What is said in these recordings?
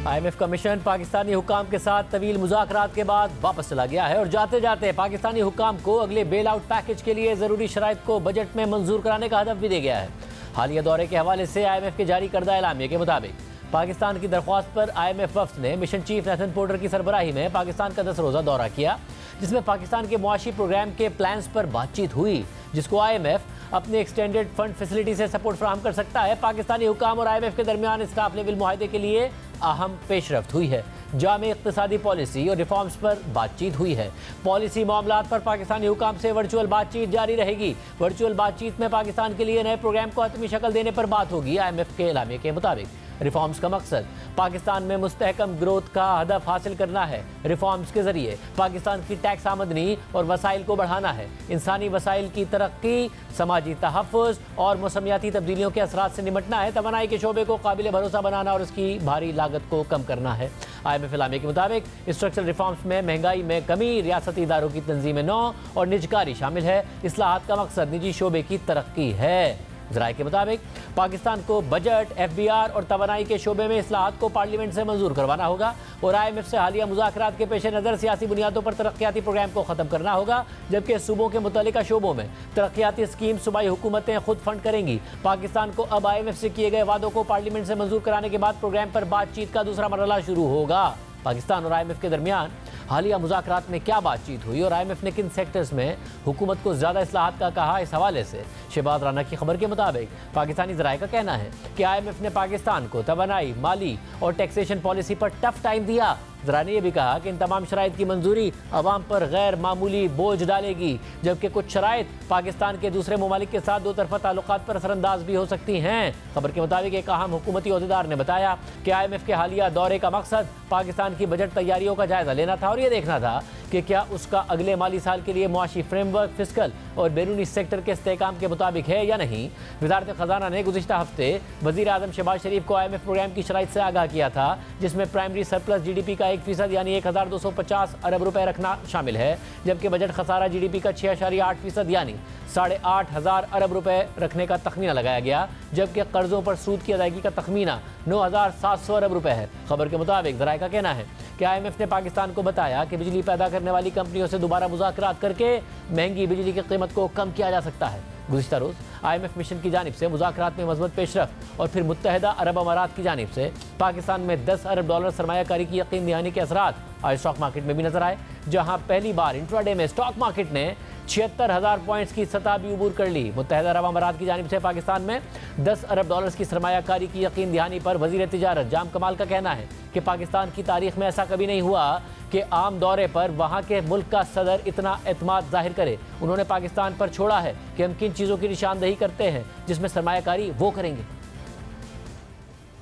IMF का mission Pakistani हुकाम के साथ तवील मुज़ाकरात के बाद वापस चला गया है और जाते जाते पाकिस्तानी हुकाम को अगले बेल आउट पैकेज के लिए ज़रूरी शराइत को बजट में मंजूर कराने का हदफ भी दे गया है। हालिया दौरे के हवाले से IMF के जारी करदा एलामिया के मुताबिक पाकिस्तान की दरख्वास्त पर IMF वफ्द ने मिशन चीफ नेथन पोर्टर की सरबराही में पाकिस्तान का 10 रोज़ा दौरा किया, जिसमें पाकिस्तान के मुआशी प्रोग्राम के प्लान्स पर बातचीत हुई, जिसको IMF अपने एक्सटेंडेड फंड फैसिलिटी से सपोर्ट फराहम कर सकता है। पाकिस्तानी हुकाम और IMF के दरमियान स्टाफ लेवल मुआहदे के लिए अहम पेशरफ्त हुई है। जामे इक़्तिसादी पॉलिसी और रिफॉर्म्स पर बातचीत हुई है। पॉलिसी मामलात पर पाकिस्तानी हुकाम से वर्चुअल बातचीत जारी रहेगी। वर्चुअल बातचीत में पाकिस्तान के लिए नए प्रोग्राम को हतमी शक्ल देने पर बात होगी। IMF के एलामिया के मुताबिक रिफॉर्म्स का मकसद पाकिस्तान में मुस्तहकम ग्रोथ का हदफ हासिल करना है। रिफॉर्म्स के जरिए पाकिस्तान की टैक्स आमदनी और वसाइल को बढ़ाना है, इंसानी वसाइल की तरक्की, समाजी तहफ़्फ़ुज़ और मौसमियाती तब्दीलियों के असरात से निमटना है। तवानाई के शोबे को काबिल भरोसा बनाना और उसकी भारी लागत को कम करना है। IMF एलामिया के मुताबिक स्ट्रक्चरल रिफॉर्म्स में महंगाई में कमी, रियासती इदारों की तंजीम नौ और निजकारी शामिल है। इस्लाहात का मकसद निजी शोबे की तरक्की है। ज़राए के मुताबिक पाकिस्तान को बजट, FBR और तवानाई के शोबे में इस्लाहात को पार्लियामेंट से मंजूर करवाना होगा और IMF से हालिया मुज़ाकरात के पेश नज़र सियासी बुनियादों पर तरक्याती प्रोग्राम को ख़त्म करना होगा, जबकि सूबों के मुतल्लिका शोबों में तरक्याती स्कीम सूबाई हुकूमतें खुद फंड करेंगी। पाकिस्तान को अब IMF से किए गए वादों को पार्लियामेंट से मंजूर कराने के बाद प्रोग्राम पर बातचीत का दूसरा मरहला शुरू होगा। पाकिस्तान और IMF के दरमियान हालिया मुज़ाकरात में क्या बातचीत हुई और IMF ने किन सेक्टर्स में हुकूमत को ज़्यादा इस्लाहात का कहा, इस हवाले से शहबाज राना की खबर के मुताबिक पाकिस्तानी ज़राए का कहना है कि IMF ने पाकिस्तान को तवानाई, माली और टैक्सेशन पॉलिसी पर टफ टाइम दिया। ज़रा ने यह भी कहा कि इन तमाम शराइत की मंजूरी अवाम पर गैर मामूली बोझ डालेगी, जबकि कुछ शराइत पाकिस्तान के दूसरे ममालिक के साथ दो तरफा ताल्लुकात पर असरअंदाज भी हो सकती हैं। खबर के मुताबिक एक अहम हुकूमती ओहदेदार ने बताया कि IMF के हालिया दौरे का मकसद पाकिस्तान की बजट तैयारियों का जायजा लेना था और ये देखना था कि क्या उसका अगले माली साल के लिए मुआशी फ्रेमवर्क फिस्कल और बैरूनी सेक्टर के इस्तेहकाम के मुताबिक है या नहीं। वज़ारत ख़जाना ने गुज़िश्ता हफ्ते वज़ीर आज़म शहबाज शरीफ को IMF प्रोग्राम की शराइत से आगाह किया था, जिसमें प्राइमरी सरप्लस GDP का 1% यानी 1250 अरब रुपए रखना शामिल है, जबकि बजट खसारा GDP का 6.8% यानी 8,500 अरब रुपए रखने का तखमीना लगाया गया, जबकि कर्जों पर सूद की अदायगी का तखमीना 9,700 अरब रुपए है। खबर के मुताबिक ज़राए का कहना है कि IMF ने पाकिस्तान को बताया कि बिजली पैदा करने वाली कंपनियों से दोबारा मुज़ाकरात करके महंगी बिजली की कीमत को कम किया जा सकता है। गुज़िश्ता रोज़ IMF मिशन की जानिब से मुज़ाकरात में मज़बूत पेशरफ्त और फिर मुत्तहिदा अरब अमारात की जानिब से पाकिस्तान में $10 अरब सरमायाकारी की यकीन दहानी के असरात आज स्टॉक मार्केट में भी नजर आए, जहां पहली बार इंट्राडे में स्टॉक मार्केट ने 76,000 पॉइंट्स की सतह भी उबूर कर ली। मुत्तहिदा अरब अमारात की जानिब से पाकिस्तान में $10 अरब की सरमायाकारी की यकीन दहानी पर वज़ीर तिजारत जाम कमाल का कहना है कि पाकिस्तान की तारीख में ऐसा कभी नहीं हुआ कि आम दौरे पर वहाँ के मुल्क का सदर इतना एतमाद जाहिर करे। उन्होंने पाकिस्तान पर छोड़ा है कि हम किन चीज़ों की निशानदही करते हैं जिसमें सरमायाकारी वो करेंगे।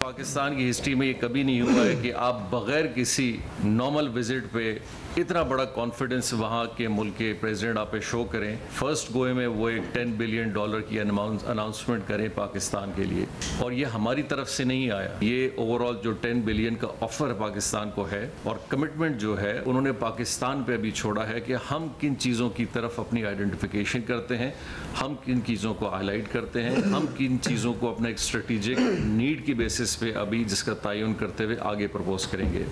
पाकिस्तान की हिस्ट्री में ये कभी नहीं हुआ है कि आप बग़ैर किसी नॉर्मल विजिट पे इतना बड़ा कॉन्फिडेंस वहाँ के मुल्क के प्रेसिडेंट आप पे शो करें। फर्स्ट गोए में वो एक $10 बिलियन की अनाउंसमेंट करें पाकिस्तान के लिए, और ये हमारी तरफ से नहीं आया। ये ओवरऑल जो 10 बिलियन का ऑफर पाकिस्तान को है और कमिटमेंट जो है उन्होंने पाकिस्तान पे अभी छोड़ा है कि हम किन चीज़ों की तरफ अपनी आइडेंटिफिकेशन करते हैं, हम किन चीज़ों को हाईलाइट करते हैं, हम किन चीज़ों को अपना एक स्ट्रेटेजिक नीड की बेसिस पे अभी जिसका तयन करते हुए आगे प्रपोज करेंगे।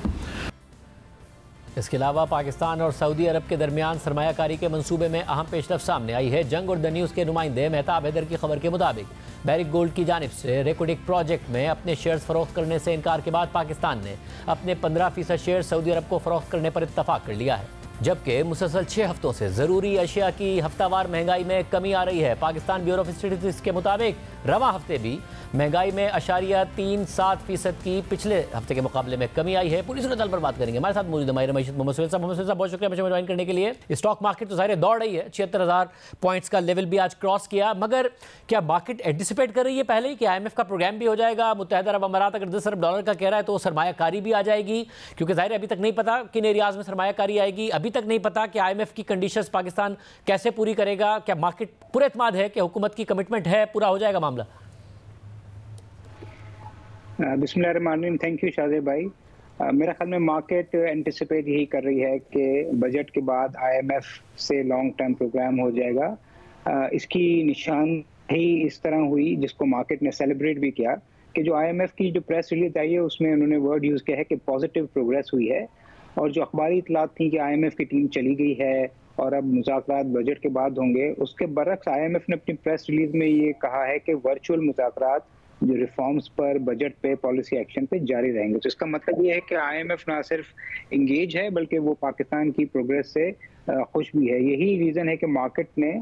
इसके अलावा पाकिस्तान और सऊदी अरब के दरमियान सरमायाकारी के मंसूबे में अहम पेशरफ्त सामने आई है। जंग और द न्यूज़ के नुमाइंदे मेहताब हैदर की खबर के मुताबिक बैरिक गोल्ड की जानिब से रेकोडिक प्रोजेक्ट में अपने शेयर्स फरोख्त करने से इनकार के बाद पाकिस्तान ने अपने 15% शेयर सऊदी अरब को फरोख्त करने पर इत्तफाक कर लिया है, जबकि मुसलसल 6 हफ्तों से ज़रूरी अशिया की हफ्तावार महंगाई में कमी आ रही है। पाकिस्तान ब्यूरो ऑफ स्टैटिस्टिक्स के मुताबिक रवा हफ्ते भी महंगाई में 0.37% की पिछले हफ्ते के मुकाबले में कमी आई है। पूरी सूरत हाल पर बात करेंगे। हमारे साथ मौजूद हमारे रमीश मोहम्मद सुहेल साहब, बहुत शुक्रिया मुझे ज्वाइन करने के लिए। स्टॉक मार्केट तो ज़ाहिर दौड़ रही है, 76,000 पॉइंट्स का लेवल भी आज क्रॉस किया, मगर क्या मार्केट एंटिसिपेट कर रही है पहले ही कि IMF का प्रोग्राम भी हो जाएगा? मुत्तहिदा अरब अमारात अगर $10 अरब का कह रहा है तो सरमायाकारी भी आ जाएगी, क्योंकि ज़ाहिर अभी तक नहीं पता किन एरियाज़ में सरमायाकारी आएगी। अभी तक नहीं पता कि IMF की कंडीशंस पाकिस्तान कैसे पूरी करेगा। क्या मार्केट पूरे एतमाद है कि हुकूमत की कमिटमेंट है, पूरा हो जाएगा मामला? बिस्मिल्लाहिर्रहमानिर्रहीम। थैंक यू शाहज़ेब भाई। मेरा ख्याल में मार्केट एंटिसिपेट यही कर रही है कि बजट के बाद IMF से लॉन्ग टर्म प्रोग्राम हो जाएगा। इसकी निशान ही इस तरह हुई जिसको मार्केट ने सेलिब्रेट भी किया कि जो IMF की जो प्रेस रिलीज आई है उसमें उन्होंने वर्ड यूज़ किया है कि पॉजिटिव प्रोग्रेस हुई है, और जो अखबारी इतलात थी कि IMF की टीम चली गई है और अब मुज़ाकरात बजट के बाद होंगे, उसके बरक्स IMF ने अपनी प्रेस रिलीज में ये कहा है कि वर्चुअल मुज़ाकरात जो रिफॉर्म्स पर, बजट पे, पॉलिसी एक्शन पे जारी रहेंगे। तो इसका मतलब ये है कि IMF ना सिर्फ इंगेज है बल्कि वो पाकिस्तान की प्रोग्रेस से खुश भी है। यही रीज़न है कि मार्केट ने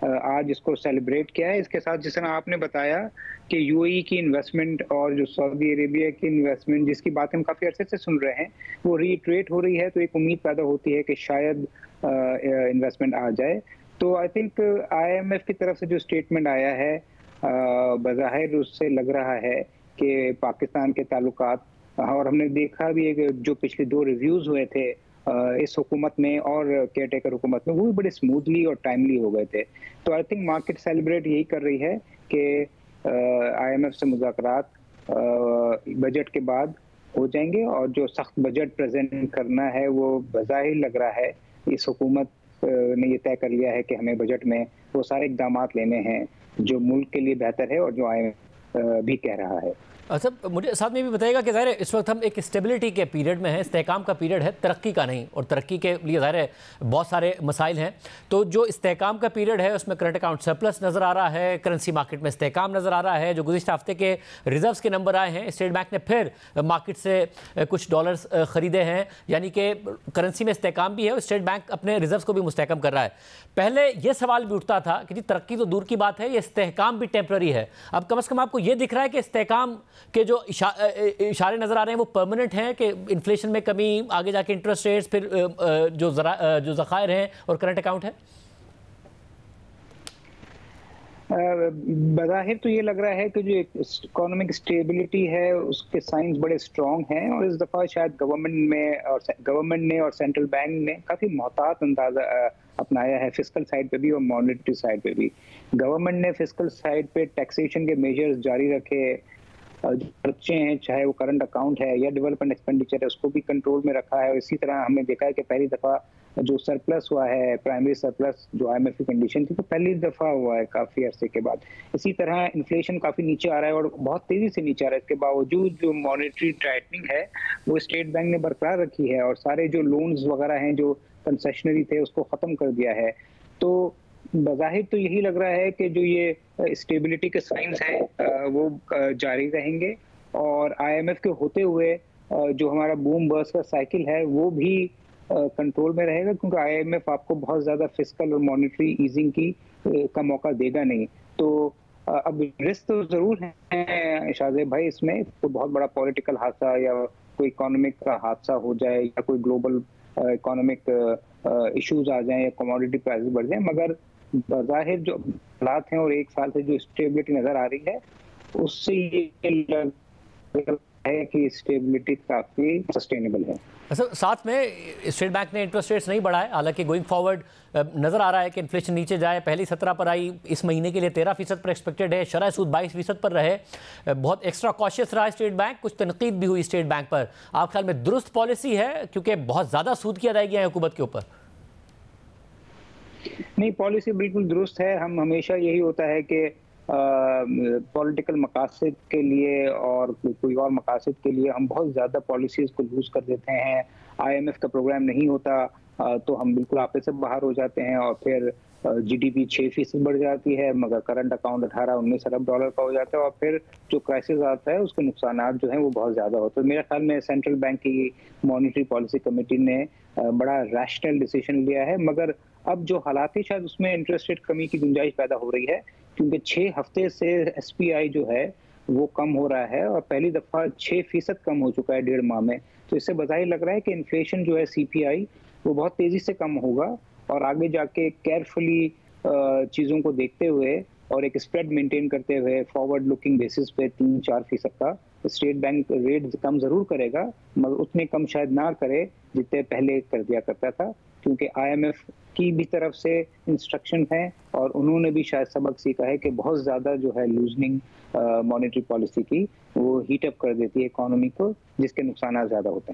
आज इसको सेलिब्रेट किया है। इसके साथ जिस तरह आपने बताया कि UAE की इन्वेस्टमेंट और जो सऊदी अरेबिया की इन्वेस्टमेंट जिसकी बात हम काफ़ी अरसे से सुन रहे हैं वो रीट्रेट हो रही है, तो एक उम्मीद पैदा होती है कि शायद इन्वेस्टमेंट आ जाए। तो आई थिंक IMF की तरफ से जो स्टेटमेंट आया है बज़ाहिर उससे लग रहा है कि पाकिस्तान के ताल्लुकात, और हमने देखा भी है कि जो पिछले 2 रिव्यूज़ हुए थे इस हुकूमत में और केयर टेकर हुकूमत में, वो भी बड़े स्मूथली और टाइमली हो गए थे। तो आई थिंक मार्केट सेलिब्रेट यही कर रही है कि IMF से मुज़ाकरात बजट के बाद हो जाएंगे, और जो सख्त बजट प्रेजेंट करना है वो बज़ाहिर लग रहा है इस हुकूमत ने ये तय कर लिया है कि हमें बजट में वो सारे इक़दाम लेने हैं जो मुल्क के लिए बेहतर है और जो IMF भी कह रहा है। अच्छा, मुझे साथ में भी बताइएगा कि ज़ाहिर है इस वक्त हम एक स्टेबिलिटी के पीरियड में है, इस्तेहकाम का पीरियड है, तरक्की का नहीं, और तरक्की के लिए ज़ाहिर है बहुत सारे मसाइल हैं। तो जो इस्तेहकाम का पीरियड है उसमें करंट अकाउंट सरप्लस नज़र आ रहा है, करेंसी मार्केट में इस्तेहकाम नज़र आ रहा है, जो गुज़िश्ता हफ्ते के रिजर्व्स के नंबर आए हैं, स्टेट बैंक ने फिर मार्केट से कुछ डॉलर्स ख़रीदे हैं, यानी कि करेंसी में इस्तेहकाम भी है और स्टेट बैंक अपने रिजर्व्स को भी मुस्तहकम कर रहा है। पहले ये सवाल भी उठता था कि जी तरक्की तो दूर की बात है, ये इस्तेहकाम भी टेम्पररी है। अब कम से कम आपको ये दिख रहा है कि इस्तेहकाम के जो इशारे नजर आ रहे हैं वो परमानेंट हैं, कि इन्फ्लेशन में कमी, आगे जाके इंटरेस्ट रेट्स, फिर जो ज़खायर हैं और करंट अकाउंट है। बज़ाहिर तो ये लग रहा है कि जो इकोनॉमिक स्टेबिलिटी है उसके साइंस बड़े स्ट्रॉन्ग हैं, और इस दफ़ा शायद गवर्नमेंट ने और सेंट्रल बैंक ने काफ़ी मोहतात अंदाज़ा अपनाया है, फिस्कल साइड पे भी और मॉनेटरी साइड पे भी। गवर्नमेंट ने फिस्कल साइड पे टैक्सेशन के मेजर्स जारी रखे, जो खर्चे हैं चाहे वो करंट अकाउंट है या डेवलपमेंट एक्सपेंडिचर है उसको भी कंट्रोल में रखा है। और इसी तरह हमने देखा है कि पहली दफ़ा जो सरप्लस हुआ है, प्राइमरी सरप्लस जो IMF की कंडीशन थी, तो पहली दफ़ा हुआ है काफ़ी अरसे के बाद। इसी तरह इन्फ्लेशन काफ़ी नीचे आ रहा है और बहुत तेज़ी से नीचे आ रहा है। इसके बावजूद जो मॉनेटरी टाइटनिंग है वो स्टेट बैंक ने बरकरार रखी है, और सारे जो लोन्स वगैरह हैं जो कंसेशनरी थे उसको ख़त्म कर दिया है। तो बज़ाहिर तो यही लग रहा है कि जो ये स्टेबिलिटी के साइंस हैं वो जारी रहेंगे, और IMF के होते हुए जो हमारा बूम बर्स्ट का साइकिल है वो भी कंट्रोल में रहेगा, क्योंकि IMF आपको बहुत ज़्यादा फिस्कल और मॉनेटरी ईजिंग का मौका देगा नहीं। तो अब रिस्क तो ज़रूर है शाहज़ेब भाई, इसमें कोई बहुत बड़ा पॉलिटिकल हादसा या कोई इकोनॉमिक का हादसा हो जाए या कोई ग्लोबल इकोनॉमिक इश्यूज आ जाएं या कमोडिटी प्राइस बढ़ जाए, मगर ज़ाहिर जो हालात हैं और 1 साल से जो स्टेबिलिटी नज़र आ रही है उससे ये लग रहा है कि स्टेबिलिटी काफ़ी सस्टेनेबल है। अच्छा, साथ में स्टेट बैंक ने इंटरेस्ट रेट्स नहीं बढ़ाए, हालांकि गोइंग फॉरवर्ड नज़र आ रहा है कि इन्फ्लेशन नीचे जाए। पहली 17 पर आई, इस महीने के लिए 13% पर एक्सपेक्टेड है, शरह सूद 22% पर रहे। बहुत एक्स्ट्रा कॉशियस रहा स्टेट बैंक, कुछ तनकीद भी हुई स्टेट बैंक पर। आप ख्याल में दुरुस्त पॉलिसी है, क्योंकि बहुत ज़्यादा सूद की अदायगी है हुकूमत के ऊपर? नहीं, पॉलिसी बिल्कुल दुरुस्त है। हम हमेशा यही होता है कि पॉलिटिकल मकासद के लिए और कोई और मकासद के लिए हम बहुत ज़्यादा पॉलिसीज़ को लूज कर देते हैं। IMF का प्रोग्राम नहीं होता तो हम बिल्कुल आपे से बाहर हो जाते हैं, और फिर GDP 6% बढ़ जाती है, मगर करंट अकाउंट 18-19 अरब डॉलर का हो जाता है, और फिर जो क्राइसिस आता है उसके नुकसानात जो हैं वो बहुत ज़्यादा होते हैं। मेरे ख्याल में सेंट्रल बैंक की मॉनेटरी पॉलिसी कमेटी ने बड़ा रैशनल डिसीजन लिया है, मगर अब जो हालात है शायद उसमें इंटरेस्ट रेट कमी की गुंजाइश पैदा हो रही है, क्योंकि 6 हफ्ते से SPI जो है वो कम हो रहा है, और पहली दफ़ा 6% कम हो चुका है 1.5 माह में। तो इससे बज़ाहिर लग रहा है कि इन्फ्लेशन जो है CPI वो बहुत तेज़ी से कम होगा, और आगे जाके केयरफुली चीज़ों को देखते हुए और एक स्प्रेड मेंटेन करते हुए फॉरवर्ड लुकिंग बेसिस पे 3-4% का स्टेट बैंक रेट कम ज़रूर करेगा, मगर उतने कम शायद ना करे जितने पहले कर दिया करता था, क्योंकि IMF की भी तरफ से इंस्ट्रक्शन है और उन्होंने भी शायद सबक सीखा है कि बहुत ज़्यादा जो है लूजनिंग मॉनेटरी पॉलिसी की वो हीट अप कर देती है इकोनॉमी को, जिसके नुकसान ज़्यादा होते हैं।